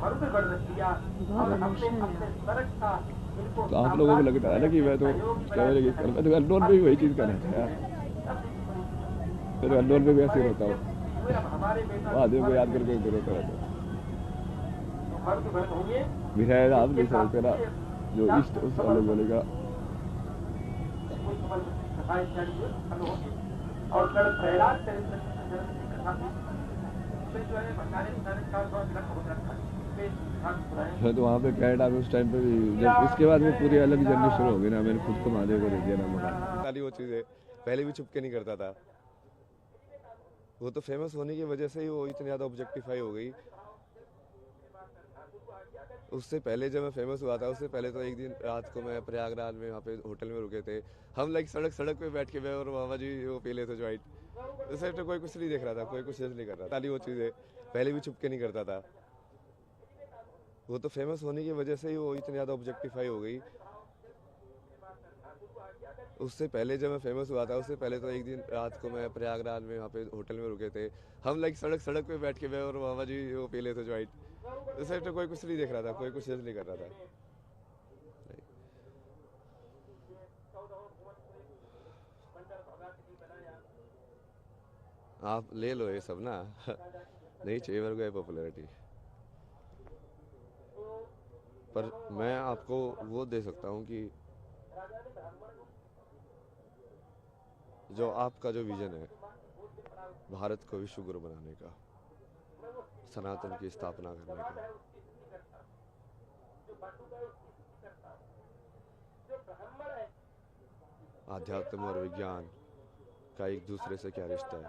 बहुत इमोशनल है। तो आप लोगों को लगता है ना कि मैं तो क्या वजह कर मैं तो अननोन में भी वही चीज़ कर रहा था यार। मैं तो अननोन में भी ऐसे ही रोता हूँ। वो आदमी को याद करके रोता रहता हूँ। मेरा आप नहीं समझते ना, जो ईस्ट उस अलग बोलेगा। मैं तो वहाँ पे कनाडा में उस टाइम पे भी, जब इसके बाद में पूरी अलग जर्नी शुरू हो गई ना, मैंने खुद को महादेव को दे दिया ना मकान सारी वो चीज़ें पहले भी छुप के नहीं करता था। वो तो फेमस होने की वजह से ही वो इतनी ज़्यादा ऑब्जेक्टिफाई हो गई। उससे पहले जब मैं फेमस हुआ था, उससे पहले तो एक दिन रात को मैं प्रयागराज में वहाँ पे होटल में रुके थे हम, लाइक सड़क सड़क पे बैठ के मैं और मामा जी वो पी लेते ज्वाइंट। उससे तो कोई कुछ नहीं देख रहा था, कोई कुछ नहीं कर रहा था, वो चीज़ें पहले भी छुप के नहीं करता था। वो तो फेमस होने की वजह से ही वो इतनी ज़्यादा ऑब्जेक्टिफाई हो गई। उससे पहले जब मैं फेमस हुआ था, उससे पहले तो एक दिन रात को मैं प्रयागराज में वहाँ पे होटल में रुके थे हम, लाइक सड़क सड़क पे बैठ के मैं और मामा जी वो पी लेते ज्वाइंट। उससे तो कोई कुछ नहीं देख रहा था, कोई कुछ नहीं कर रहा था। आप ले लो ये सब ना। नहीं चाहिए मेरे को ये पॉपुलैरिटी। पर मैं आपको वो दे सकता हूँ कि जो आपका जो विजन है भारत को विश्व गुरु बनाने का, सनातन की स्थापना करने का, आध्यात्म और विज्ञान का एक दूसरे से क्या रिश्ता है।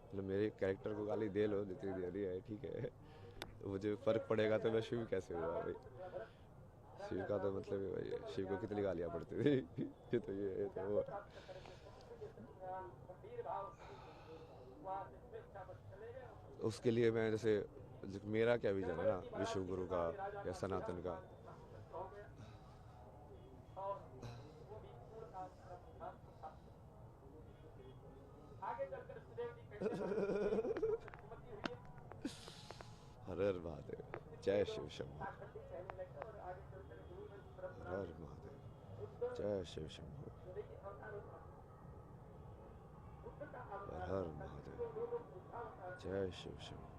मतलब मेरे कैरेक्टर को गाली दे लो जितनी दे रही है, ठीक है। तो मुझे फर्क पड़ेगा तो मैं शिव कैसे हुआ भाई। शिव का तो मतलब है भाई, शिव को कितनी गालियाँ पड़ती थी। ये तो वो। उसके लिए मैं जैसे मेरा क्या विजन है ना विश्व गुरु का या सनातन का। हर हर महादेव, जय शिव शंभू। हर हर महादेव, जय शिव शंभू। हर हर महादेव, जय शिव शंभू।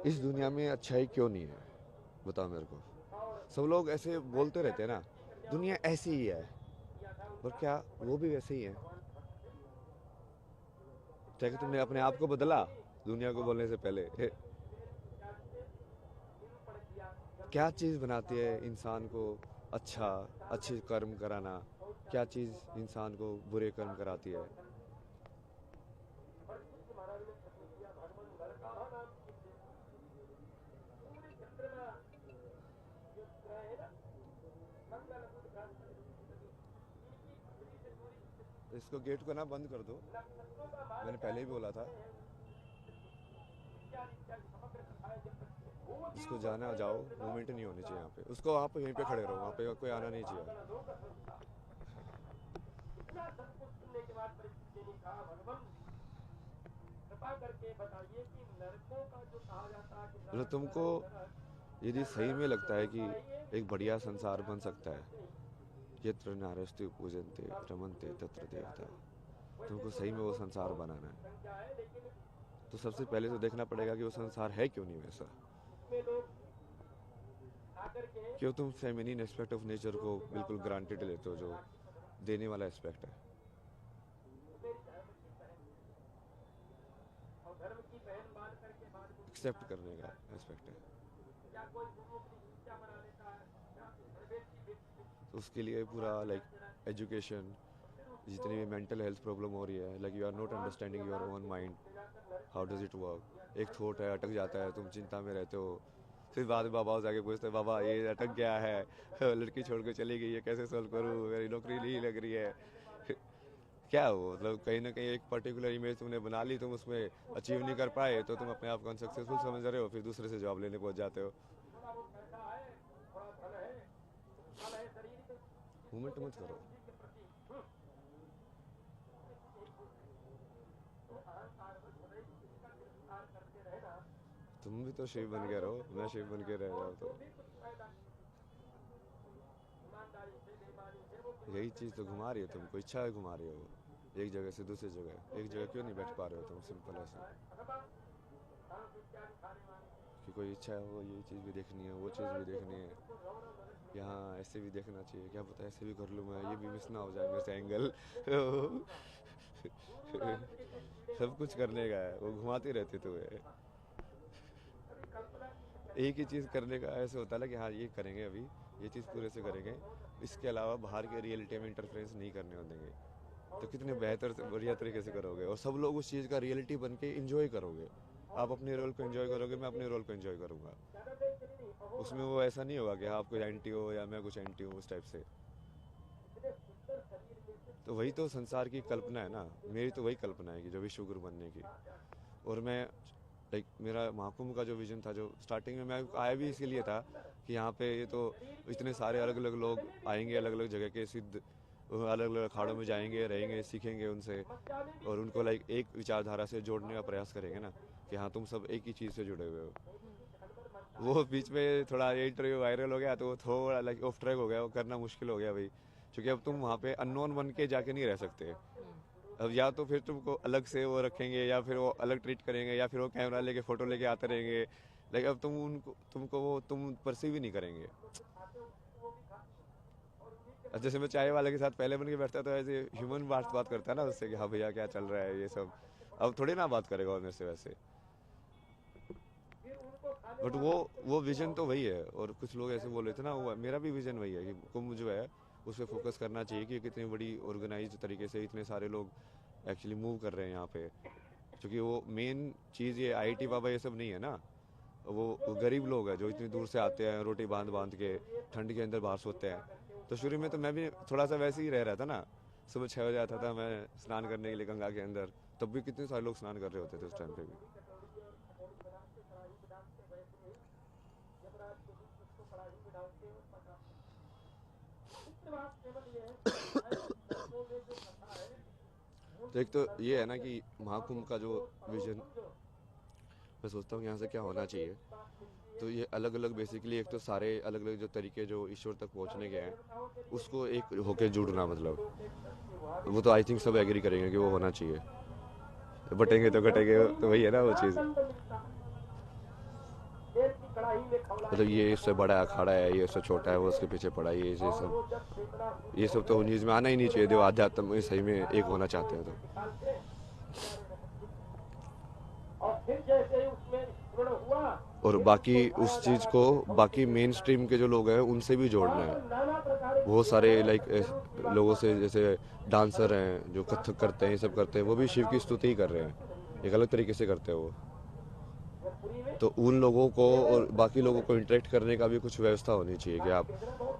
इस दुनिया में अच्छाई क्यों नहीं है, बताओ मेरे को। सब लोग ऐसे बोलते रहते हैं ना, दुनिया ऐसी ही है, पर क्या वो भी वैसे ही है? क्या कि तुमने अपने आप को बदला दुनिया को बोलने से पहले? क्या चीज़ बनाती है इंसान को अच्छा, अच्छे कर्म कराना? क्या चीज़ इंसान को बुरे कर्म कराती है? इसको गेट को ना बंद कर दो, मैंने पहले ही बोला था। जिसको जाना जाओ, मूवमेंट नहीं होनी चाहिए यहाँ पे। उसको आप यहीं पे खड़े रहो, वहाँ पे कोई आना नहीं चाहिए। मतलब तुमको यदि सही में लगता है कि एक बढ़िया संसार बन सकता है, यत्र नारस्ति पूजन्ते रमन्ते तत्र देवता, तुमको सही में वो संसार बनाना है, तो सबसे पहले तो देखना पड़ेगा कि वो संसार है क्यों नहीं वैसा। क्यों तुम फेमिनिन एस्पेक्ट ऑफ नेचर को बिल्कुल ग्रांटेड लेते हो, जो देने वाला एस्पेक्ट है, एक्सेप्ट करने का एस्पेक्ट है। तो उसके लिए पूरा लाइक एजुकेशन, जितनी भी मेंटल हेल्थ प्रॉब्लम हो रही है, like you are not understanding your own mind, how does it work. एक थॉट है, अटक जाता है, तुम चिंता में रहते हो, फिर बाद में बाबा जाके पूछते हैं, बाबा ये अटक गया है, लड़की छोड़ के चली गई है, कैसे सॉल्व करूँ, मेरी नौकरी नहीं लग रही है। क्या हो, मतलब कहीं ना कहीं एक पर्टिकुलर इमेज तुमने बना ली, तुम उसमें अचीव नहीं कर पाए तो तुम अपने आप को अनसक्सेसफुल समझ रहे हो, फिर दूसरे से जॉब लेने पहुंच जाते हो। मूवमेंट मत करो। तुम भी तो शिव बन के रहो, मैं शिव बन के रह जाऊँ तो यही चीज़ तो घुमा रही है तुमको, इच्छा है घुमा रही है वो एक जगह से दूसरी जगह। एक जगह क्यों नहीं बैठ पा रहे हो तुम? सिंपल ऐसा कि कोई इच्छा है वो ये चीज़ भी देखनी है, वो चीज़ भी देखनी है, यहाँ ऐसे भी देखना चाहिए, क्या पता ऐसे भी कर लूँ मैं, ये भी मिस ना हो जाए मेरे से एंगल। सब कुछ करने का है, वो घुमाते रहते तुम्हें। एक ही चीज़ करने का ऐसे होता है ना कि हाँ ये करेंगे, अभी ये चीज़ पूरे से करेंगे, इसके अलावा बाहर के रियलिटी में इंटरफेरेंस नहीं करने देंगे। तो कितने बेहतर से बढ़िया तरीके से करोगे और सब लोग उस चीज़ का रियलिटी बन के इंजॉय करोगे। आप अपने रोल को एंजॉय करोगे, मैं अपने रोल को एंजॉय करूँगा। उसमें वो ऐसा नहीं होगा कि आप कोई एंटी हो या मैं कुछ एंटी हूँ उस टाइप से। तो वही तो संसार की कल्पना है ना, मेरी तो वही कल्पना है कि जो विश्व गुरु बनने की। और मैं लाइक मेरा महाकुंभ का जो विजन था, जो स्टार्टिंग में मैं आया भी इसीलिए था कि यहाँ पे ये तो इतने सारे अलग अलग लोग आएंगे, अलग अलग जगह के सिद्ध अलग अलग अखाड़ों में जाएंगे, रहेंगे, सीखेंगे उनसे और उनको लाइक एक विचारधारा से जोड़ने का प्रयास करेंगे ना कि हाँ तुम सब एक ही चीज़ से जुड़े हुए हो। वो बीच में थोड़ा ये इंटरव्यू वायरल हो गया तो वो थोड़ा लाइक ऑफ ट्रैक हो गया, वो करना मुश्किल हो गया भाई, क्योंकि अब तुम वहाँ पे अननोन बन के जाके नहीं रह सकते। अब या तो फिर तुमको अलग से वो रखेंगे या फिर वो अलग ट्रीट करेंगे या फिर वो कैमरा लेके फ़ोटो लेके आते रहेंगे, लेकिन अब तुमको वो तुम परसीव ही नहीं करेंगे। अब जैसे मैं चाय वाले के साथ पहले बन के बैठता तो ऐसे ह्यूमन बात करता है ना उससे कि हाँ भैया क्या चल रहा है ये सब, अब थोड़ी ना बात करेगा मेरे से वैसे। बट वो विजन तो वही है। और कुछ लोग ऐसे बोल रहे थे ना, वो मेरा भी विजन वही है कि कुंभ जो है उस पर फोकस करना चाहिए कि कितनी बड़ी ऑर्गेनाइज तरीके से इतने सारे लोग एक्चुअली मूव कर रहे हैं यहाँ पे। क्योंकि वो मेन चीज़ ये आईआईटी बाबा ये सब नहीं है ना, वो गरीब लोग हैं जो इतनी दूर से आते हैं, रोटी बांध बांध के ठंड के अंदर बाहर सोते हैं। तो शुरू में तो मैं भी थोड़ा सा वैसे ही रह रहा था ना, सुबह 6 बजे आता था मैं स्नान करने के लिए गंगा के अंदर, तब भी कितने सारे लोग स्नान कर रहे होते थे उस टाइम पे भी। तो एक तो ये है ना कि महाकुंभ का जो विजन मैं सोचता हूँ यहाँ से क्या होना चाहिए, तो ये अलग अलग बेसिकली एक तो सारे अलग अलग जो तरीके जो ईश्वर तक पहुँचने के हैं उसको एक होके जुड़ना, मतलब वो तो आई थिंक सब एग्री करेंगे कि वो होना चाहिए। बटेंगे तो घटेंगे, तो वही है ना वो चीज़। मतलब ये इससे बड़ा अखाड़ा है, ये इससे छोटा है, वो उसके पीछे पड़ा है, ये सब तो न्यूज़ में आना ही नहीं चाहिए। जो आध्यात्म में सही में एक होना चाहते हैं तो। और बाकी उस चीज़ को बाकी मेन स्ट्रीम के जो लोग हैं उनसे भी जोड़ना है। बहुत सारे लाइक लोगों से, जैसे डांसर हैं जो कथक करते हैं, ये सब करते हैं, वो भी शिव की स्तुति ही कर रहे हैं, एक अलग तरीके से करते हैं वो। तो उन लोगों को और बाकी लोगों को इंटरेक्ट करने का भी कुछ व्यवस्था होनी चाहिए कि आप,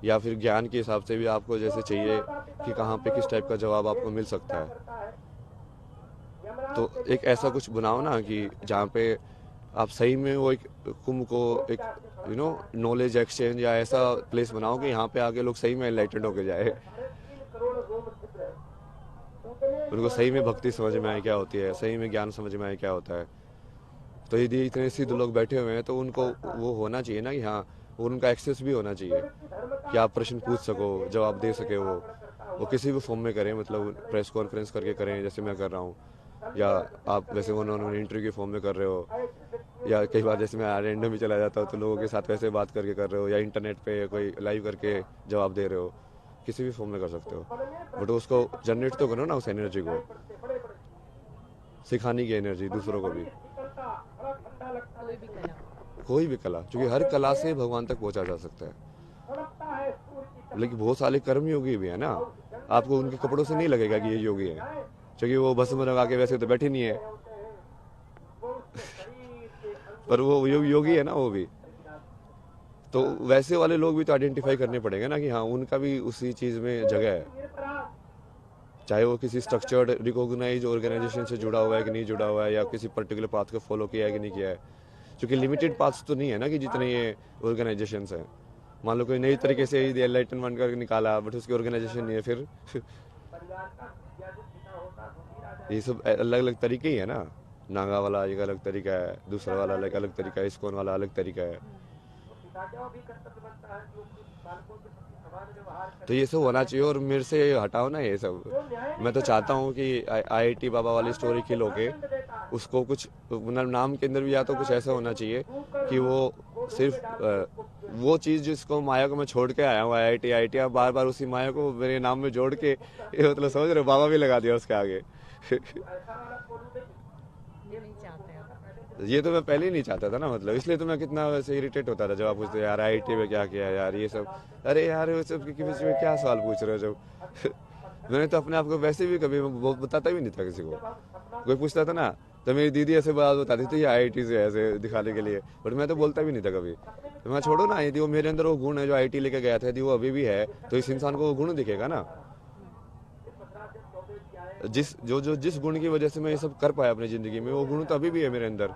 या फिर ज्ञान के हिसाब से भी आपको जैसे चाहिए कि कहाँ पे किस टाइप का जवाब आपको मिल सकता है। तो एक ऐसा कुछ बनाओ ना कि जहाँ पे आप सही में वो एक कुंभ को एक नॉलेज एक्सचेंज या ऐसा प्लेस बनाओ कि यहाँ पे आके लोग सही में एनलाइटेंड होके जाए, उनको सही में भक्ति समझ में आए क्या होती है, सही में ज्ञान समझ में आए क्या होता है। तो यदि इतने सिद्ध लोग बैठे हुए हैं तो उनको वो होना चाहिए ना कि हाँ, और उनका एक्सेस भी होना चाहिए कि आप प्रश्न पूछ सको, जवाब दे सके। वो किसी भी फॉर्म में करें, मतलब प्रेस कॉन्फ्रेंस करके करें जैसे मैं कर रहा हूँ, या आप वैसे उन्होंने इंटरव्यू के फॉर्म में कर रहे हो, या कई बार जैसे मैं रैंडम भी चला जाता हूँ तो लोगों के साथ वैसे बात करके कर रहे हो, या इंटरनेट पे कोई लाइव करके जवाब दे रहे हो, किसी भी फॉर्म में कर सकते हो। बट उसको जनरेट तो करो ना, उस एनर्जी को, सिखाने की एनर्जी दूसरों को भी। कोई भी कला, क्योंकि हर कला से भगवान तक पहुंचा जा सकता है। लेकिन बहुत सारे कर्म योगी भी है ना, आपको उनके कपड़ों से नहीं लगेगा कि ये योगी है, क्योंकि वो भस्म लगा के वैसे तो बैठे नहीं है। पर वो योगी है ना वो भी। तो वैसे वाले लोग भी तो आइडेंटिफाई करने पड़ेंगे ना कि हाँ उनका भी उसी चीज में जगह है, चाहे वो किसी स्ट्रक्चर्ड रिकॉग्नाइज ऑर्गेनाइजेशन से जुड़ा हुआ है कि नहीं जुड़ा हुआ है, या किसी पर्टिकुलर पाथ को फॉलो किया है कि नहीं किया है। क्योंकि लिमिटेड पाथ्स तो नहीं है ना कि जितने ये ऑर्गेनाइजेशंस हैं, मान लो कोई नई तरीके से एनलाइटनमेंट करके निकाला, बट उसकी ऑर्गेनाइजेशन नहीं है, फिर ये सब अलग अलग तरीके ही है ना। नागा वाला एक अलग तरीका है, दूसरा वाला अलग अलग तरीका है, इस्कॉन वाला अलग तरीका है। तो ये सब होना चाहिए और मेरे से हटाओ ना ये सब। मैं तो चाहता हूँ कि IIT बाबा वाली स्टोरी किल होके उसको कुछ मतलब नाम के अंदर भी या तो कुछ ऐसा होना चाहिए कि वो सिर्फ वो चीज़ जिसको माया को मैं छोड़ के आया हूँ IIT अब बार बार उसी माया को मेरे नाम में जोड़ के, ये मतलब समझ रहे हो, बाबा भी लगा दिया उसके आगे। ये तो मैं पहले ही नहीं चाहता था ना, मतलब इसलिए तो मैं कितना वैसे इरिटेट होता था जब आप पूछते यार IIT में क्या किया यार ये सब। अरे यार वो सब के बीच में क्या सवाल पूछ रहे हो जब मैंने तो अपने आप को वैसे भी कभी बताता भी नहीं था किसी को। कोई पूछता था ना तो मेरी दीदी ऐसे बात बताती थी IIT से ऐसे दिखाने के लिए, बट मैं तो बोलता भी नहीं था कभी। तो मैं छोड़ो ना, यदि वो मेरे अंदर वो गुण है जो IIT लेके गया था, यदि वो अभी भी है तो इस इंसान को वो गुण दिखेगा ना। जिस गुण की वजह से मैं ये सब कर पाया अपनी जिंदगी में, वो गुण तो अभी भी है मेरे अंदर।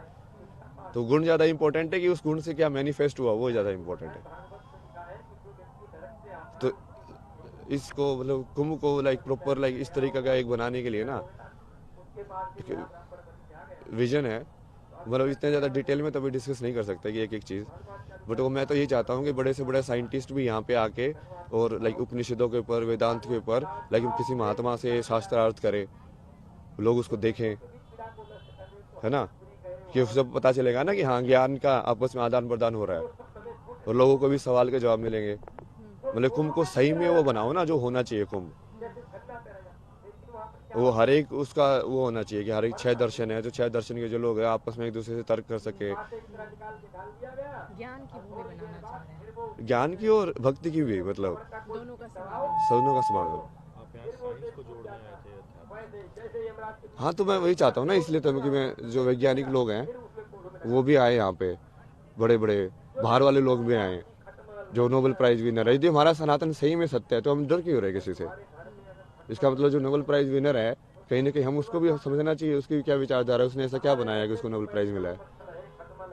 तो गुण ज्यादा इंपॉर्टेंट है कि उस गुण से क्या मैनिफेस्ट हुआ, वो ज्यादा इंपॉर्टेंट है। तो इसको मतलब कुंभ को लाइक प्रॉपर लाइक इस तरीके का एक बनाने के लिए ना विजन है। मतलब इतने ज़्यादा डिटेल में तो अभी डिस्कस नहीं कर सकते कि एक एक चीज़, बट वो मैं तो यही चाहता हूँ कि बड़े से बड़े साइंटिस्ट भी यहाँ पे आके और लाइक उपनिषदों के ऊपर, वेदांत के ऊपर लाइक किसी महात्मा से शास्त्रार्थ करें, लोग उसको देखें, है ना, कि सब पता चलेगा ना कि हाँ ज्ञान का आपस में आदान प्रदान हो रहा है और लोगों को भी सवाल के जवाब मिलेंगे। मतलब कुंभ को सही में वो बनाओ ना जो होना चाहिए कुंभ, वो हर एक उसका वो होना चाहिए कि हर एक 6 दर्शन है, जो 6 दर्शन के जो लोग हैं आपस में एक दूसरे से तर्क कर सके। ज्ञान की भूमि बनाना चाह रहे हैं, ज्ञान की और भक्ति की भी, मतलब दोनों का समागम। आप यहाँ साइंस को जोड़ने आए थे। हाँ तो मैं वही चाहता हूँ ना, इसलिए तो कि मैं जो वैज्ञानिक लोग हैं वो भी आए यहाँ पे, बड़े बड़े बाहर वाले लोग भी आए जो नोबेल प्राइज विनर है। यदि हमारा सनातन सही में सत्य है तो हम डर क्यों हो रहे किसी से। इसका मतलब जो नोबेल प्राइज विनर है कहीं ना कहीं हम उसको भी समझना चाहिए, उसकी क्या विचारधारा है, उसने ऐसा क्या बनाया कि उसको नोबेल प्राइज मिला है।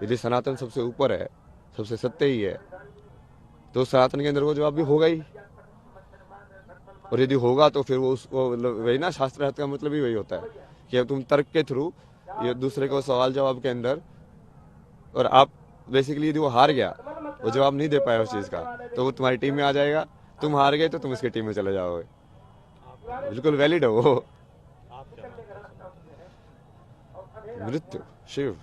यदि सनातन सबसे ऊपर है, सबसे सत्य ही है, तो सनातन के अंदर वो जवाब भी होगा ही। और यदि होगा तो फिर वो उसको मतलब वही ना, शास्त्रार्थ का मतलब ही वही होता है कि अब तुम तर्क के थ्रू ये दूसरे को सवाल जवाब के अंदर, और आप बेसिकली यदि वो हार गया, वो जवाब नहीं दे पाया उस चीज़ का, तो वो तुम्हारी टीम में आ जाएगा। तुम हार गए तो तुम उसकी टीम में चले जाओगे। बिल्कुल वैलिड है वो। मृत्यु शिव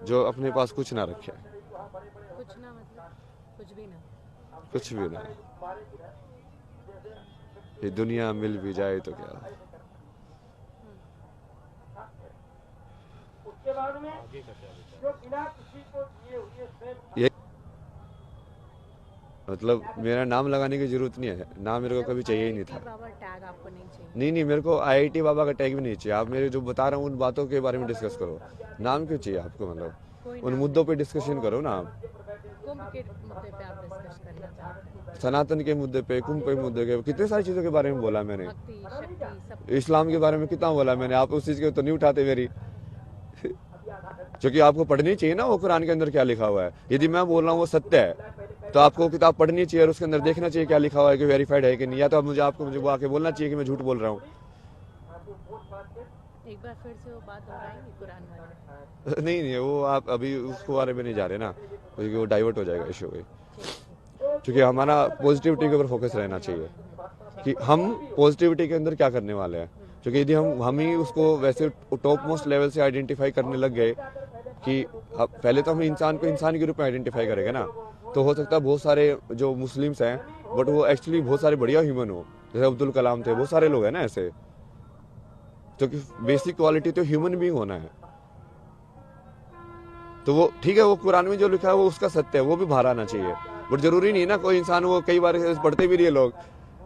जो अपने पास कुछ ना रखे, कुछ ना मतलब कुछ भी ना, ये दुनिया मिल भी जाए तो क्या। उसके बाद में आगे का क्या विचार? जो बिना किसी को दिए हुए स्वयं ये मतलब मेरा नाम लगाने की जरूरत नहीं है, नाम मेरे को कभी चाहिए ही नहीं था। बाबा टैग आपको नहीं चाहिए? नहीं, मेरे को IIT बाबा का टैग भी नहीं चाहिए। आप मेरे जो बता रहा हूँ उन बातों के बारे में डिस्कस करो, नाम क्यों चाहिए आपको, मतलब उन मुद्दों पे डिस्कशन करो ना आप। कुंभ के मुद्दे पे आप डिस्कस करना चाहते हैं? सनातन के मुद्दे पे, कुंभ के मुद्दे के, कितने सारी चीज़ों के बारे में बोला मैंने, भक्ति शक्ति सब इस्लाम के बारे में कितना बोला मैंने। आप उस चीज़ के तो नहीं उठाते मेरी क्योंकि आपको पढ़नी चाहिए ना वो कुरान के अंदर क्या लिखा हुआ है। यदि मैं बोल रहा हूँ वो सत्य है तो आपको किताब पढ़नी चाहिए और उसके अंदर देखना चाहिए क्या लिखा हुआ है, कि वेरीफाइड है कि नहीं, या तो मुझे वो आके बोलना चाहिए कि मैं झूठ बोल रहा हूँ। एक बार फिर से वो बात दोहराएंगे कुरान वाले? नहीं वो आप अभी उसको बारे में नहीं जा रहे ना, क्योंकि वो डाइवर्ट हो जाएगा इशू पे। क्योंकि हमारा पॉजिटिविटी के ऊपर फोकस रहना चाहिए कि हम पॉजिटिविटी के अंदर क्या करने वाले हैं। क्योंकि यदि हम ही उसको वैसे टॉप मोस्ट लेवल से आइडेंटिफाई करने लग गए कि अब पहले तो हम इंसान को इंसान के रूप में आइडेंटिफाई करेंगे ना, तो हो सकता है बहुत सारे जो मुस्लिम्स हैं बट वो एक्चुअली बहुत सारे बढ़िया ह्यूमन हो, जैसे अब्दुल कलाम थे, बहुत सारे लोग हैं ना ऐसे। क्योंकि बेसिक क्वालिटी तो ह्यूमन बीइंग होना है। तो वो ठीक है, वो कुरान में जो लिखा है वो उसका सत्य है, वो भी बाहर आना चाहिए। बट जरूरी नहीं ना कोई इंसान, वो कई बार पढ़ते भी नहीं है लोग,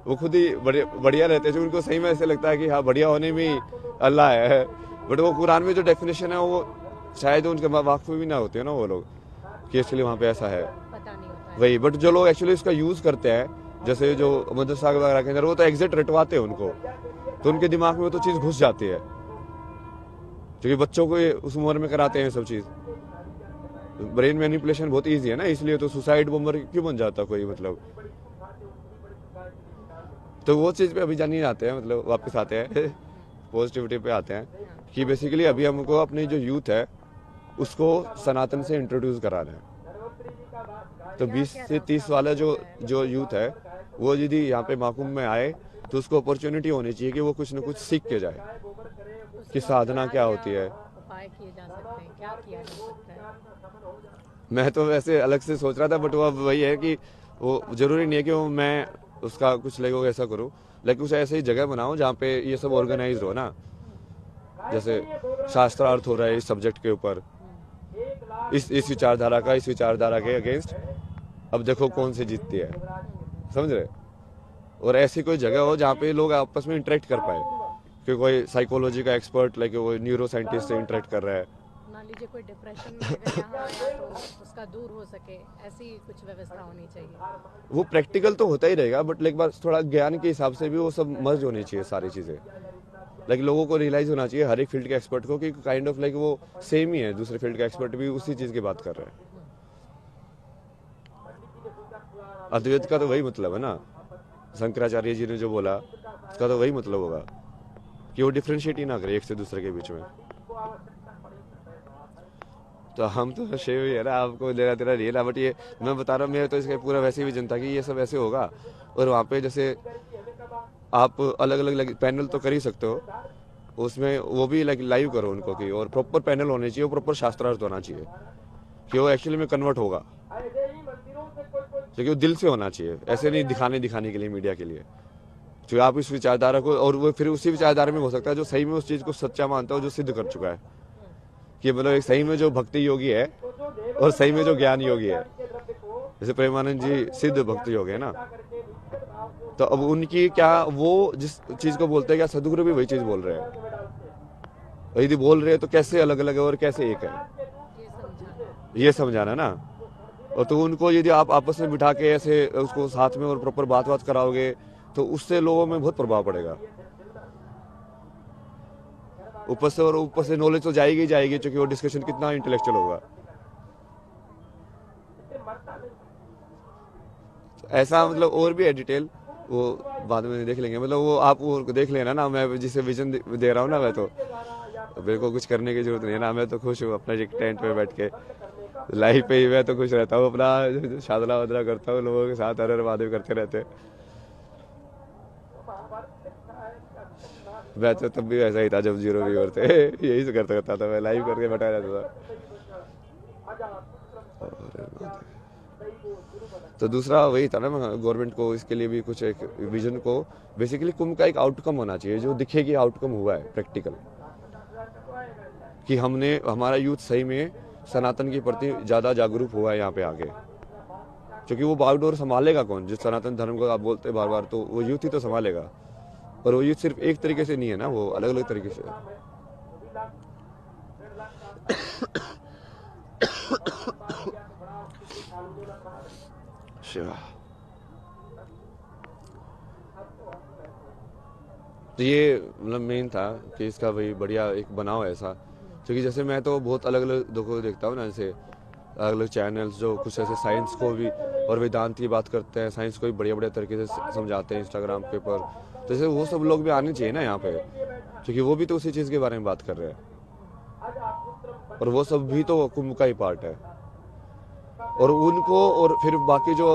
वो खुद ही बढ़िया रहते हैं, जो उनको सही में ऐसे लगता है कि हाँ बढ़िया होने में ही अल्लाह है। बट वो कुरान में जो डेफिनेशन है वो शायद उनके वाकफ भी ना होते हैं ना वो लोग कि एक्चुअली वहाँ पे ऐसा है, पता नहीं होता है। वही। बट जो लोग एक्चुअली इसका यूज करते हैं, जैसे जो मदरसा वगैरह के अंदर, वो तो एग्जैक्ट रटवाते हैं उनको, तो उनके दिमाग में वो तो चीज़ घुस जाती है। क्योंकि बच्चों को उस उम्र में कराते हैं सब चीज़, ब्रेन मैनिपुलेशन बहुत इजी है ना, इसलिए तो सुसाइड बॉम्बर क्यों बन जाता कोई, मतलब तो वो चीज़ पे अभी जानिए आते हैं, मतलब वापस आते हैं पॉजिटिविटी पे आते हैं कि बेसिकली अभी हमको अपनी जो यूथ है उसको सनातन से इंट्रोड्यूस कराना है। तो 20 से 30 वाला जो यूथ है वो यदि यहाँ पे महाकुंभ में आए तो उसको अपॉर्चुनिटी होनी चाहिए कि वो कुछ ना कुछ सीख के जाए कि साधना क्या होती है। उपाय किए जा सकते हैं, क्या किया जा सकता है? मैं तो वैसे अलग से सोच रहा था, बट वो अब वही है कि वो जरूरी नहीं है कि वो मैं उसका कुछ लगो ऐसा करूँ, लेकिन कुछ ऐसी जगह बनाओ जहाँ पे ये सब ऑर्गेनाइज हो ना, जैसे शास्त्रार्थ हो रहा है इस सब्जेक्ट के ऊपर, इस विचारधारा का इस विचारधारा के अगेंस्ट, अब देखो कौन सी जीतती है, समझ रहे। और ऐसी कोई जगह हो जहाँ पे लोग आपस में इंटरेक्ट कर पाए, कि कोई साइकोलॉजी का एक्सपर्ट लाइक कोई न्यूरो साइंटिस्ट से इंटरेक्ट कर रहा है, मान लीजिए कोई डिप्रेशन में अगर यहाँ आया तो उसका दूर हो सके, ऐसी कुछ व्यवस्था होनी चाहिए। वो प्रैक्टिकल तो होता ही रहेगा, बट लाइक बार थोड़ा ज्ञान के हिसाब से भी वो सब मर्ज होनी चाहिए सारी चीज़ें। लाइक लोगों को रियलाइज होना चाहिए हर एक फील्ड के एक्सपर्ट को कि काइंड ऑफ लाइक वो सेम ही है, दूसरे फील्ड का एक्सपर्ट भी उसी चीज़ की बात कर रहे हैं। अद्वैत का तो वही मतलब है ना, शंकराचार्य जी ने जो बोला उसका तो वही मतलब होगा कि वो डिफ्रेंशिएट ही ना करे एक से दूसरे के बीच में। तो हम तो शेव ही है ना, आपको लेना तेरा नहीं है, बट ये मैं बता रहा हूँ, मेरे तो इसका पूरा वैसे ही विजन था कि ये सब ऐसे होगा। और वहाँ पे जैसे आप अलग अलग पैनल तो कर ही सकते हो, उसमें वो भी लाइव करो उनको कि, और प्रॉपर पैनल होने चाहिए, वो प्रॉपर शास्त्रार्थ होना चाहिए कि वो एक्चुअली में कन्वर्ट होगा, क्योंकि वो दिल से होना चाहिए, ऐसे नहीं दिखाने के लिए, मीडिया के लिए। जो आप इस विचारधारा को, और वो फिर उसी विचारधारा में हो सकता है जो सही में उस चीज़ को सच्चा मानता है, जो सिद्ध कर चुका है कि मतलब एक सही में जो भक्ति योगी है और सही में जो ज्ञान योगी है, जैसे प्रेमानंद जी सिद्ध भक्ति योगी है ना, तो अब उनकी क्या, वो जिस चीज को बोलते हैं क्या सदगुरु भी वही चीज बोल रहे हैं, यदि बोल रहे हैं तो कैसे अलग अलग है और कैसे एक है, ये समझाना ना। और तो उनको यदि आप आपस में बिठा के ऐसे उसको साथ में और प्रॉपर बात कराओगे तो उससे लोगों में बहुत प्रभाव पड़ेगा। ऊपर से नॉलेज तो जाएगी ही जाएगी, क्योंकि वो डिस्कशन कितना इंटेलेक्चुअल होगा। ऐसा मतलब और भी है डिटेल, वो बाद में देख लेंगे, मतलब वो आप वो देख लेना ना। मैं जिसे विजन दे रहा हूँ ना, मैं तो मेरे को कुछ करने की जरूरत नहीं है ना, मैं तो खुश हूँ अपना एक टेंट पे बैठ के लाइफ पे ही मैं तो खुश रहता हूँ, अपना शादला वादला करता हूँ, लोगों के साथ हर महादेव करते रहते। मैं तो तब भी वैसा ही था जब 0 व्यूअर थे, यही से करता था, मैं लाइव करके बैठा रहता था। तो दूसरा वही था ना, गवर्नमेंट को इसके लिए भी कुछ एक विजन को, बेसिकली कुंभ का एक आउटकम होना चाहिए जो दिखे कि आउटकम हुआ है प्रैक्टिकल, कि हमने हमारा यूथ सही में सनातन के प्रति ज़्यादा जागरूक हुआ है यहाँ पे आगे। क्योंकि वो बागडोर संभालेगा कौन, जिस सनातन धर्म को आप बोलते बार बार, तो वो यूथ ही तो संभालेगा। और वो यूथ सिर्फ एक तरीके से नहीं है ना, वो अलग अलग तरीके से तो ये मतलब मेन था कि इसका वही बढ़िया एक बनाओ ऐसा। क्योंकि जैसे मैं तो बहुत अलग अलग लोगों को देखता हूँ ना, जैसे अलग अलग चैनल्स जो कुछ ऐसे साइंस को भी और वेदांत की बात करते हैं, साइंस को भी बढ़िया बढ़िया तरीके से समझाते हैं इंस्टाग्राम के ऊपर। तो जैसे वो सब लोग भी आने चाहिए ना यहाँ पे, क्योंकि वो भी तो उसी चीज़ के बारे में बात कर रहे हैं, और वो सब भी तो कुंभ का ही पार्ट है। और उनको, और फिर बाकी जो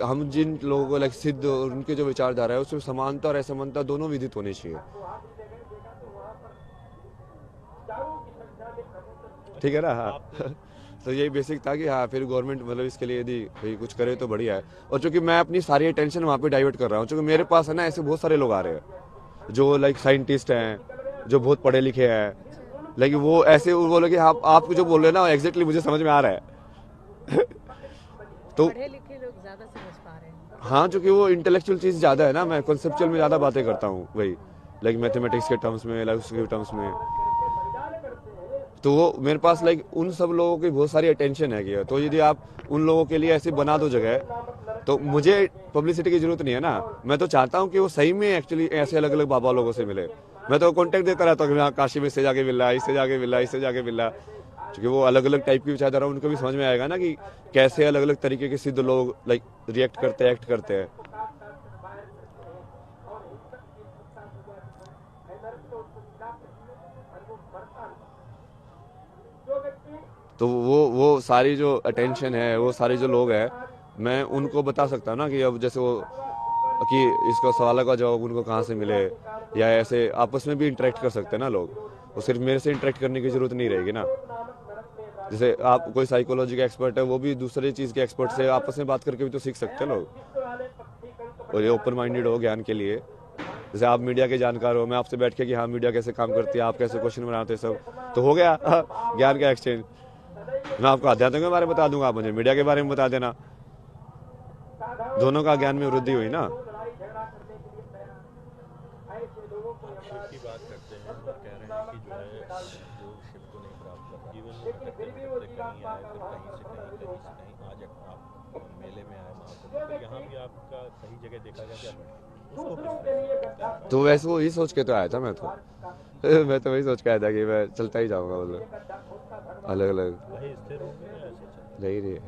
हम जिन लोगों को लाइक सिद्ध, उनके जो विचारधारा है उसमें समानता और असमानता दोनों विदित होनी चाहिए, ठीक है ना। हाँ तो यही बेसिक था कि हाँ फिर गवर्नमेंट मतलब इसके लिए यदि भाई कुछ करे तो बढ़िया है। और चूंकि मैं अपनी सारी अटेंशन वहाँ पे डाइवर्ट कर रहा हूँ, चूंकि मेरे पास है ना ऐसे बहुत सारे लोग आ रहे हैं जो लाइक साइंटिस्ट हैं, जो बहुत पढ़े लिखे हैं, लेकिन वो ऐसे वो बोले कि आप जो बोल रहे हैं ना एग्जैक्टली मुझे समझ में आ रहा है तो पढ़े लिखे लोग ज्यादा समझ पा रहे हैं। हाँ, क्योंकि वो इंटेलेक्चुअल चीज़ ज़्यादा है ना, मैं कॉन्सेप्चुअल में ज़्यादा बातें करता हूँ, वही लाइक मैथमेटिक्स के टर्म्स में, लाइक उसके टर्म्स में। तो वो मेरे पास लाइक उन सब लोगों की बहुत सारी अटेंशन है कि, तो यदि आप उन लोगों के लिए ऐसे बना दो जगह, तो मुझे पब्लिसिटी की जरूरत नहीं है ना। मैं तो चाहता हूँ कि वो सही में एक्चुअली ऐसे अलग अलग बाबा लोगों से मिले। मैं तो कॉन्टेक्ट देता रहता हूँ कि हाँ काशी में इससे जाके मिल रहा, इससे जाके मिल रहा, इससे जाके मिल रहा। क्योंकि वो अलग अलग टाइप की विचारधारा, उनको भी समझ में आएगा ना कि कैसे अलग अलग तरीके के सिद्ध लोग लाइक रिएक्ट करते हैं, एक्ट करते हैं। तो वो सारी जो अटेंशन है, वो सारे जो लोग हैं, मैं उनको बता सकता हूँ ना कि अब जैसे वो कि इसका सवाल का जवाब उनको कहाँ से मिले, या ऐसे आपस में भी इंटरेक्ट कर सकते हैं ना लोग। वो सिर्फ मेरे से इंटरेक्ट करने की जरूरत नहीं रहेगी ना। जैसे आप कोई साइकोलॉजी का एक्सपर्ट है, वो भी दूसरे चीज़ के एक्सपर्ट से आपस में बात करके भी तो सीख सकते हैं लोग, और ये ओपन माइंडेड हो ज्ञान के लिए। जैसे आप मीडिया के जानकार हो, मैं आपसे बैठ के कि हाँ मीडिया कैसे काम करती है, आप कैसे क्वेश्चन बनाते हैं, सब तो हो गया ज्ञान का एक्सचेंज। मैं आपको आध्यात्म के बारे में बता दूंगा, आप मुझे मीडिया के बारे में बता देना, दोनों का ज्ञान में वृद्धि हुई ना। शिव की बात करते हैं और कह रहे हैं कि जो है जो शिव को नहीं प्राप्त कर रहा, इवन भटकते भटकते कहीं आए, फिर कहीं से कहीं आज आप मेले में आए महाकुंभ, तो यहाँ भी आपका सही जगह देखा गया क्या उसको किस तो वैसे वो ही सोच के तो आया था मैं तो मैं तो वही सोच के आया था कि मैं चलता ही जाऊंगा, मतलब अलग अलग वही स्थिर हो गए या ऐसे चल नहीं रही,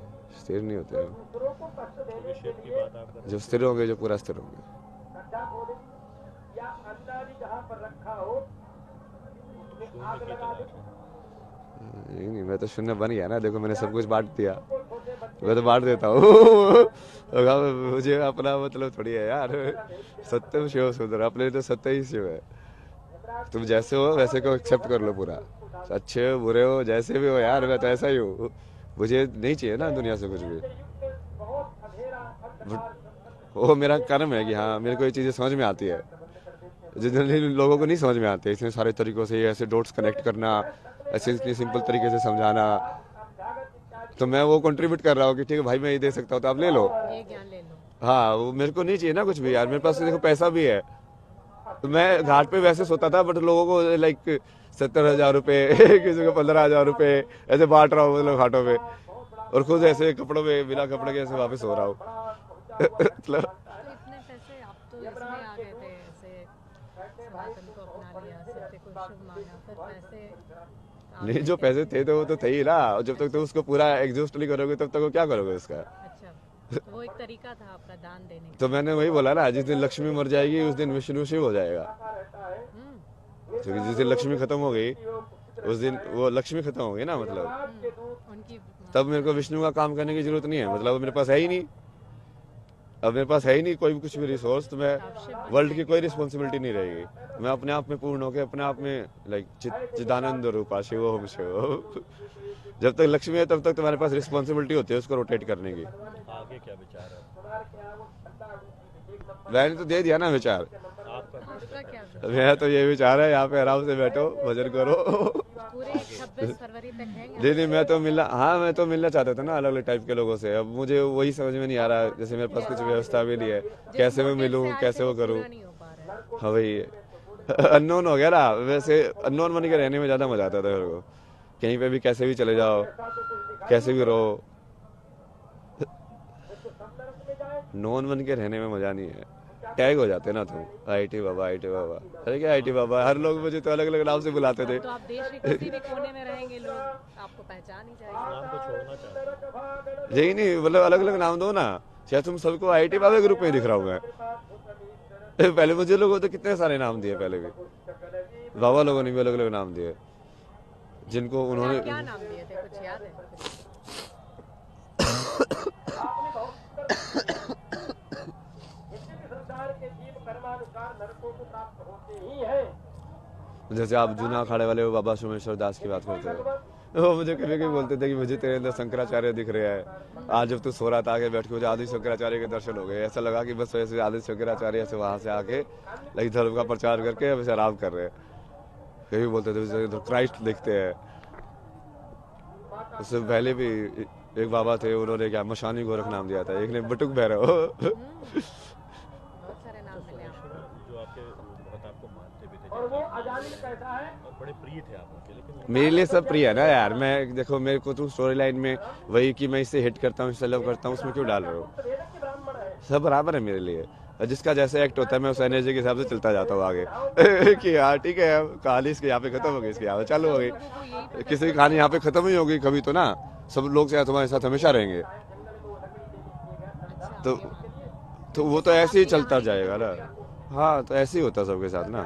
स्थिर नहीं होते हैं। क्योंकि शिव की बात आप कर जो स्थिर होंगे, जो पूरा स्थिर होंगे। शून्य की तलाश है। नहीं, मैं तो शून्य बन गया ना, देखो मैंने सब कुछ बांट दिया, मैं तो बांट देता हूँ मुझे अपना मतलब थोड़ी है यार, सत्यम शिव सुंदर, अपने तो सत्य ही शिव है। तुम जैसे हो वैसे को एक्सेप्ट कर लो पूरा, अच्छे हो बुरे हो जैसे भी हो यार, मैं तो ऐसा ही हूँ, मुझे नहीं चाहिए ना दुनिया से कुछ भी। वो मेरा कर्म है कि हाँ मेरे को ये चीज़ें समझ में आती है, जितने लोगों को नहीं समझ में आती है, इतने सारे तरीकों से ऐसे डॉट्स कनेक्ट करना, ऐसे इतनी सिंपल तरीके से समझाना, तो मैं वो कंट्रीब्यूट कर रहा हूँ कि ठीक है भाई मैं ये दे सकता हूँ तो आप ले लो, ये ज्ञान ले लो। हाँ वो मेरे को नहीं चाहिए ना कुछ भी यार, मेरे पास देखो पैसा भी है, तो मैं घाट पे वैसे सोता था, बट लोगों को लाइक 70,000 रुपये किसी को 15,000 रुपये ऐसे बांट रहा हूँ मतलब घाटों पे, और खुद ऐसे कपड़ों में बिना कपड़े के ऐसे वापस हो रहा हूँ मतलब तो इतने पैसे आप तो इसमें आ गए थे, ऐसे सनातन को अपना लिया, सत्य को शुभ माना, फिर पैसे आ नहीं, गए जो थे। पैसे थे तो वो तो थे ही ना, और जब तक तुम उसको पूरा एग्जॉस्ट नहीं करोगे तब तक वो क्या करोगे उसका। अच्छा, तो वो एक तरीका था आपका दान देने का। तो मैंने वही बोला ना, जिस दिन लक्ष्मी मर जाएगी उस दिन विष्णु शिव हो जाएगा, क्योंकि जिस दिन लक्ष्मी खत्म हो गई उस दिन वो लक्ष्मी खत्म हो गई ना, मतलब उनकी तब मेरे को विष्णु का काम करने की जरूरत नहीं है, मतलब मेरे पास है ही नहीं, अब मेरे पास है ही नहीं कोई भी कुछ भी रिसोर्स, तो मैं वर्ल्ड की कोई रिस्पॉन्सिबिलिटी नहीं रहेगी, मैं अपने आप में पूर्ण होकर अपने आप में लाइक चिदानंद रूपा शिव हम शिव जब तक लक्ष्मी है तब तक तुम्हारे पास रिस्पॉन्सिबिलिटी होती है उसको रोटेट करने की। आगे क्या विचार है मैंने तो दे दिया ना विचार, आपका क्या मेरा तो ये विचार है यहाँ पे आराम से बैठो भजन करो पूरे 26 फरवरी तक हैंगे? नहीं मैं तो मिलना, हाँ मैं तो मिलना चाहता था ना अलग अलग टाइप के लोगों से, अब मुझे वही समझ में नहीं आ रहा, जैसे मेरे पास कुछ व्यवस्था भी नहीं है, कैसे मैं मिलूँ कैसे वो करूँ, नहीं हो पा रहा है। हाँ वही अननोन हो गया ना, वैसे अननोन बन के रहने में ज़्यादा मजा आता था मेरे को, कहीं पे भी कैसे भी चले जाओ कैसे भी रहो, नॉन बन के रहने में मजा नहीं है, टैग हो जाते ना तुम, आईटी बाबा अरे क्या आईटी बाबा, हर लोग मुझे तो अलग अलग नाम से बुलाते थे। तो आप देश के किसी भी कोने में रहेंगे, लोग आपको पहचान ही जाएंगे। नाम को छोड़ना चाहते हैं। यही नहीं, मतलब अलग अलग नाम दो ना, शायद तुम सबको आईटी बाबा के रूप में दिख रहा हूँ मैं पहले मुझे लोगों तो कितने सारे नाम दिए, पहले भी बाबा लोगों ने भी अलग अलग नाम दिए, जिनको उन्होंने क्या नाम दिए थे, कुछ याद है? जैसे आप जूना अखाड़े वाले वो बाबा सोमेश्वर दास की बात करते हो, वो मुझे कभी कभी बोलते थे कि मुझे तेरे अंदर शंकराचार्य दिख रहे हैं, आज जब तू सो रहा था आके बैठ के मुझे आदि शंकराचार्य के दर्शन हो गए, ऐसा लगा कि बस वैसे आदि शंकराचार्य ऐसे वहां से आके लाइक धर्म का प्रचार करके वैसे आराम कर रहे हैं। कभी बोलते थे क्राइस्ट दिखते हैं, उससे पहले भी एक बाबा थे, उन्होंने क्या मशानी गोरख नाम दिया था, एक ने बटुक भैरव बहुत सारे नाम मिले आपको। जो आपके बहुत आपको मानते भी थे और बड़े प्रिय थे आपके, लेकिन मेरे लिए सब प्रिय है ना यार, मैं देखो मेरे को तुम स्टोरी लाइन में वही कि मैं इससे हिट करता हूँ इससे लव करता हूँ उसमें क्यों डाल रहे हो, सब बराबर है मेरे लिए, जिसका जैसे एक्ट होता है मैं उस एनर्जी के हिसाब से चलता जाता हूँ आगे कि यार ठीक है कहानी इसके यहाँ पे खत्म हो गई, इसके यहाँ पे चालू हो गई, किसी की कहानी यहाँ पे खत्म ही होगी कभी तो ना, सब लोग से तुम्हारे साथ हमेशा रहेंगे, तो वो तो ऐसे ही चलता जाएगा ना। हाँ तो ऐसे ही होता है सबके साथ ना।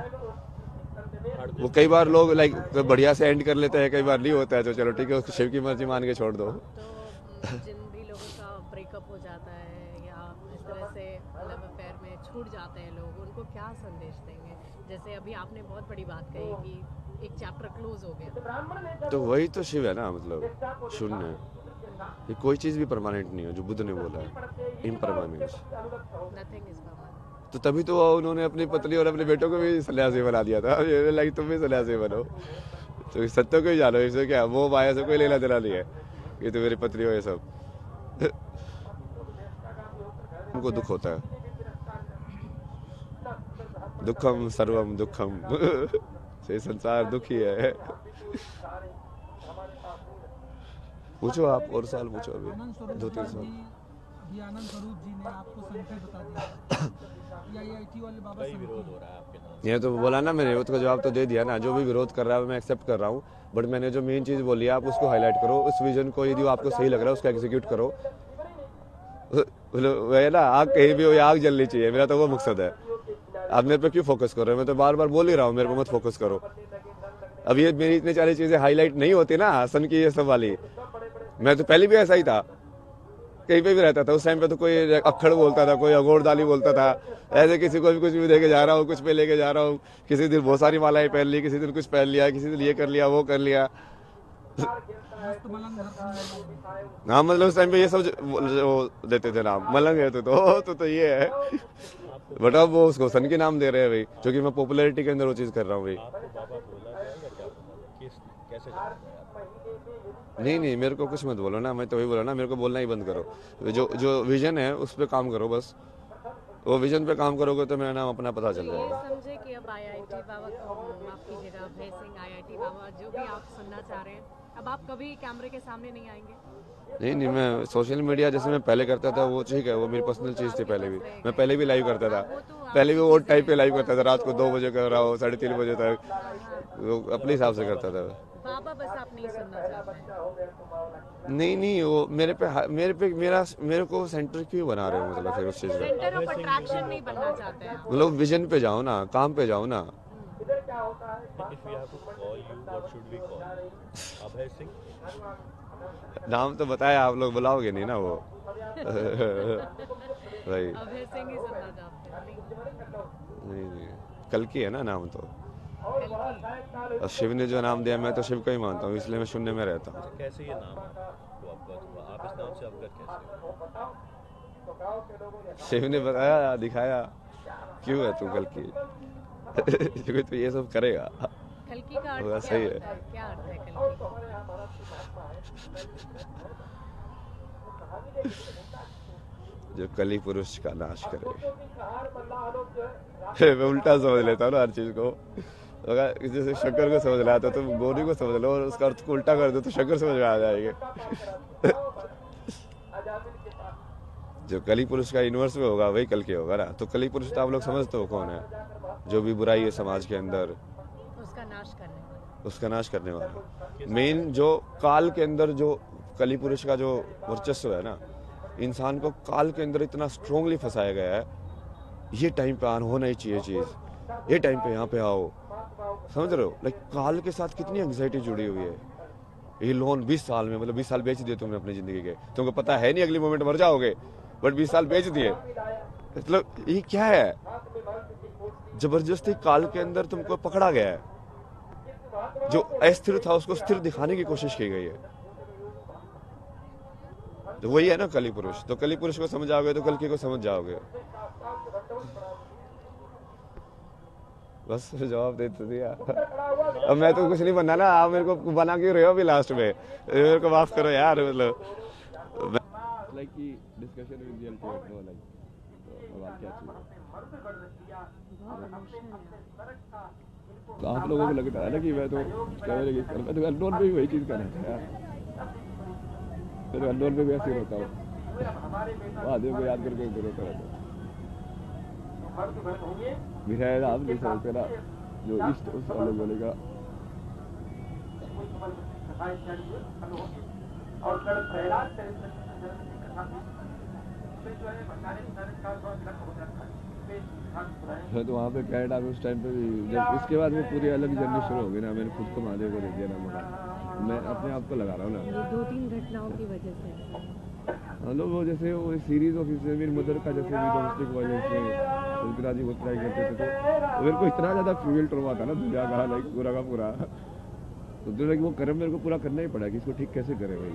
वो कई बार लोग लाइक बढ़िया से एंड कर लेते हैं, कई बार नहीं होता है, तो चलो ठीक है उसको शिव की मर्जी मान के छोड़ दो। तो जिन भी लोगों का ब्रेकअप हो जाता है या इस तरह से लव अफेयर में छूट जाते हैं लोग, उनको क्या संदेश देंगे? जैसे अभी आपने बहुत बड़ी बात कही कि एक चैप्टर क्लोज हो गया, तो वही तो शिव है ना, मतलब शून्य। ये कोई चीज़ भी परमानेंट नहीं है, जो बुद्ध ने बोला है इम्परमानेंस। Nothing is permanent. तो तभी तो उन्होंने अपनी पत्नी और अपने बेटों को भी सन्यासी बना दिया था, लाइक तुम भी सन्यासी बनो, तो सत्य को ही जानो, इससे क्या वो माया से कोई लेना देना नहीं है कि तो मेरी पत्नी हो ये सब। उनको दुख होता है, दुखम सर्वम दुखम ये संसार दुखी है। पूछो आप और साल पूछो, अभी 2-3 साल। अभी आनंद स्वरूप जी ने आपको संख्या बता दिया, IIT वाले बाबा कई विरोध हो रहा है आपके नाम। ये तो बोला ना मैंने, उसका जवाब तो दे दिया ना। जो भी विरोध कर रहा है मैं एक्सेप्ट कर रहा हूँ, बट मैंने जो मेन चीज़ बोली है आप उसको हाईलाइट करो, उस विजन को यदि आपको सही लग रहा है उसको एग्जीक्यूट करो। वह ना आग कहीं भी हो या आग जलनी चाहिए, मेरा तो वो मकसद है। आप मेरे पे क्यों फोकस कर रहे हो? मैं तो बार बार बोल ही रहा हूँ मेरे पे मत फोकस करो। अब ये मेरी इतनी सारी चीज़ें हाईलाइट नहीं होती ना सन की ये सब वाली, मैं तो पहले भी ऐसा ही था, कहीं पे भी रहता था। उस टाइम पे तो कोई अक्खड़ बोलता था, कोई अगोरदाली बोलता था, ऐसे किसी को भी कुछ भी देके जा रहा हूँ, कुछ पे लेके जा रहा हूँ। किसी दिन बहुत सारी मालाएं पहन ली, किसी दिन कुछ पहन लिया, किसी दिन ये कर लिया वो कर लिया। हाँ मतलब उस टाइम पे ये सब वो देते थे नाम, मलंग है तो ये है। बट अब वो उसको सन के नाम दे रहे हैं भाई, क्योंकि मैं पॉपुलैरिटी के अंदर वो चीज़ कर रहा हूँ भाई। आपको बाबा बोला जाएगा क्या? कैसे जाना है आप? नहीं मेरे को कुछ मत बोलो ना, मैं तो वही बोला ना, मेरे को बोलना ही बंद करो। जो विजन है उस पर काम करो बस, वो विजन पे काम करोगे तो मेरा नाम अपना पता चल ये जाएगा। समझे कि अब IIT बाबा माफ कीजिएगा अभय सिंह IIT बाबा जो भी आप सुनना चाह रहे हैं, अब आप कभी कैमरे के सामने नहीं आएंगे? नहीं मैं सोशल मीडिया जैसे मैं पहले करता था वो ठीक है, वो मेरी पर्सनल चीज़ थी। पहले भी मैं पहले भी लाइव करता था, पहले भी वो टाइप पे लाइव करता था, रात को 2 बजे कर रहा हूँ, 3:30 बजे तक, वो अपने हिसाब से करता था। बाबा बस आप नहीं सुनना चाहते हैं? नहीं वो मेरे को सेंटर क्यों बना रहे हो, मतलब फिर उस चीज़ का सेंटर ऑफ अट्रैक्शन नहीं बनना चाहते हैं आप? मतलब विजन पे जाओ ना, काम पे जाओ ना। If we have to call you, what should we call you? Abhay Singh? नाम तो बताया, आप लोग बुलाओगे नहीं ना वो भाई। अभय सिंह ही सुनना चाहते हैं? नहीं कल की है ना नाम तो। कल और शिव ने जो नाम दिया मैं तो शिव को ही मानता हूँ, इसलिए मैं शून्य में रहता हूँ। कैसे ये नाम को अवगत हुआ? आप इस नाम से अवगत कैसे हो? शिव ने बताया, दिखाया, क्यों है तू कल की क्योंकि तू ये सब करेगा। कल्कि का अर्थ वो क्या सही है। होता है? क्या अर्थ है कल्कि? जो कली पुरुष का नाश करे। मैं उल्टा समझ लेता हूँ ना हर चीज को। अगर जैसे शंकर को समझ रहा था तो गौरी को समझ लो, और उसका अर्थ को उल्टा कर दो तो शंकर समझ में आ जाएंगे। जो कली पुरुष का इनवर्स में होगा वही कल के होगा ना। तो कली पुरुष तो आप लोग समझते हो कौन है? जो भी बुराई है समाज के अंदर उसका नाश करने वाला। उसका नाश करने वाला। मेन जो काल के अंदर जो कली पुरुष का जो वर्चस्व है ना, इंसान को काल के अंदर इतना स्ट्रोंगली फंसाया गया है। ये टाइम पे आना होना ही चाहिए चीज़, ये टाइम पे यहाँ पे आओ, समझ रहे हो? लाइक काल के साथ कितनी एंग्जाइटी जुड़ी हुई है। ये लोन 20 साल में, मतलब 20 साल बेच दिए तुमने अपनी जिंदगी के, तुमको पता है नहीं अगली मोमेंट मर जाओगे, बट 20 साल बेच दिए। मतलब ये क्या है? जबरदस्ती काल के अंदर तुमको पकड़ा गया है। जो अस्थिर था उसको स्थिर दिखाने की कोशिश की गई है। तो वही है ना कली पुरुष। तो कली पुरुष को समझ आओगे तो कल्कि को समझ जाओगे। बस जवाब दे तो दिया। अब मैं तो कुछ नहीं बनना ना, आप मेरे को बना क्यों रहे हो अभी लास्ट में? मेरे को माफ करो यार। मतलब लाइक की discussion with the ultimate no, like अब आप क्या चाहिए? तो आप लोगों को लगता है ना कि मैं तो कैमरे की मैं तो अननोन पे भी वही चीज़ कर रहा था यार। मैं तो अननोन पे भी ऐसे ही होता हूँ, आदमी को याद करके रोता रहता हूँ। मिठाई आप नहीं समझते ना, जो इष्ट उस अलग बोलेगा। और कल प्रहलाद चरित्र की कथा में जो है भंडारे का लक्ष्य हो जाता है। हाँ, तो वहाँ पे कनाडा में उस टाइम पे भी जब इसके बाद में पूरी अलग जर्नी शुरू हो गई ना, मैंने खुद को महादेव को दे दिया ना मकान, मैं अपने आप को लगा रहा हूँ ना। ये 2-3 घटनाओं की वजह से हम लोग वो जैसे वो सीरीज ऑफ मेरी मदर का जैसे भी डोमेस्टिक वायलेंस में सुल्ताना जी बहुत ट्राई करते थे, तो मेरे को इतना ज़्यादा फ्यूल ट्रॉमा था ना दुनिया का, लाइक पूरा का पूरा, तो दुनिया की वो कर्म मेरे को पूरा करना ही पड़ा कि इसको ठीक कैसे करें भाई।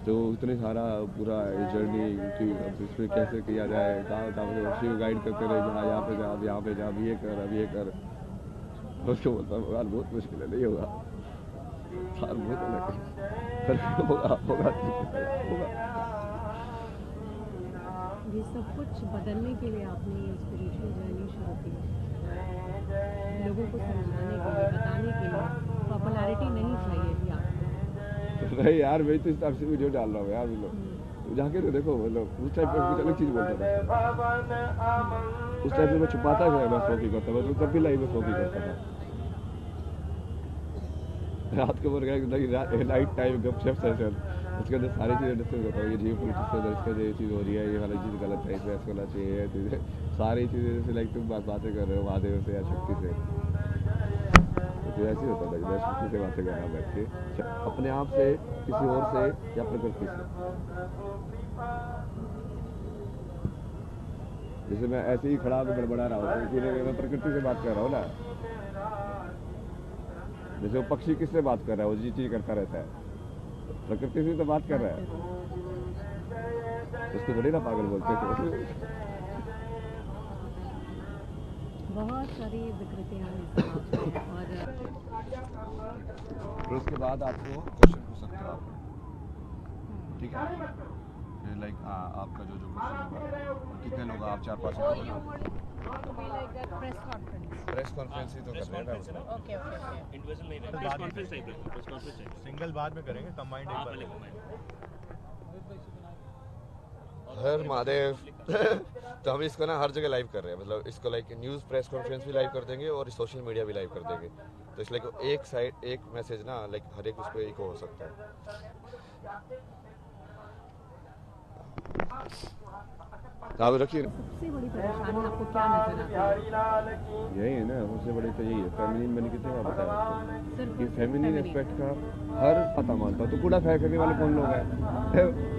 तो इतने सारा पूरा जर्नी कि अब इसमें कैसे किया जाए, कहाँ कहाँ उसी को गाइड करते रहे, जहाँ यहाँ पे जा, अब यहाँ पे जा, अब ये कर, अब ये कर। उसको बोलता भगवान बहुत मुश्किल है, नहीं होगा साल बहुत अलग होगा। ये सब कुछ बदलने के लिए आपने ये स्पिरिचुअल जर्नी शुरू की, लोगों को समझाने के लिए, बताने के लिए। पॉपुलैरिटी नहीं चाहिए थी आपको। नहीं यार, मैं तो इस टाइप से वीडियो डाल रहा हूँ यार, तो जाके तो देखो, मतलब उस टाइप पर कुछ अलग चीज़ बोलता था, उस टाइप में मैं छुपाता था, मैं शौकी करता था, तो तब भी लाइव में शौकी करता था। रात को बोल गया नाइट टाइम गपशप सेशन, उसके अंदर सारी चीज़ें डिस्कस करता हूँ, ये जियो पॉलिटिक्स के अंदर इसका ये चीज़ हो रही है, ये वाली चीज़ गलत है, इसमें ऐसा होना चाहिए, सारी चीज़ें जैसे लाइक तुम बातें कर रहे हो महादेव से या शक्ति से, तो ऐसे ही होता था कि मैं शक्ति से बातें कर रहा बैठ के, अपने आप से, किसी और से या प्रकृति से। जैसे मैं ऐसे ही खड़ा होकर बड़बड़ा रहा हूँ, इसीलिए मैं प्रकृति से बात कर रहा हूँ ना। जैसे वो पक्षी किससे बात कर रहा है, वो जी चीज करता रहता है, प्रकृति से तो बात कर रहा है, उसको थोड़ी ना पागल बोलते थे। बहुत सारी विकृतियाँ हैं और उसके बाद आपको क्वेश्चन पूछ सकते हो आप, ठीक है? फिर लाइक आपका जो क्वेश्चन होगा, कितने लोग आप 4-5 लोग, प्रेस कॉन्फ्रेंस ही तो कर रहे हैं ना। ओके इंडिविजुअल नहीं रहेगा, प्रेस कॉन्फ्रेंस चाहिए, प्रेस कॉन्फ्रेंस चाहिए, सिंगल बाद में करेंगे, कंबाइंड एक बार। हर महादेव तो हम इसको ना हर जगह लाइव कर रहे हैं, मतलब इसको लाइक न्यूज़ प्रेस कॉन्फ्रेंस भी लाइव कर देंगे और सोशल मीडिया भी लाइव कर देंगे, तो इसलिए एक साइड एक मैसेज ना लाइक हर एक उस पर एक हो सकता है। आप रखिए। सबसे बड़ी परेशानी आपको क्या नजर आती है? यही है ना, सबसे बड़ी तो यही है, फेमिनिन मैंने कितने बार बताया आपको सिर्फ कि फेमिनिन एस्पेक्ट का हर पता मानता, तो कूड़ा फेंकने वाले कौन लोग हैं?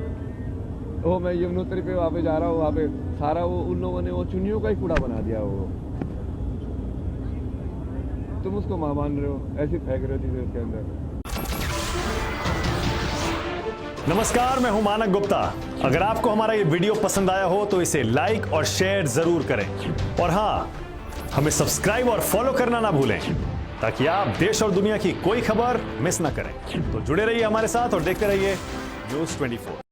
वो मैं यमुनोत्री पे वहाँ पे जा रहा हूँ, वहाँ पे सारा वो उन लोगों ने वो चुन्नियों का ही कूड़ा बना दिया, वो तुम उसको माँ मान रहे हो, ऐसी फेंक रहे हो चीजें उसके अंदर। नमस्कार, मैं हूं मानक गुप्ता। अगर आपको हमारा ये वीडियो पसंद आया हो तो इसे लाइक और शेयर जरूर करें, और हाँ, हमें सब्सक्राइब और फॉलो करना ना भूलें, ताकि आप देश और दुनिया की कोई खबर मिस ना करें। तो जुड़े रहिए हमारे साथ और देखते रहिए News 24।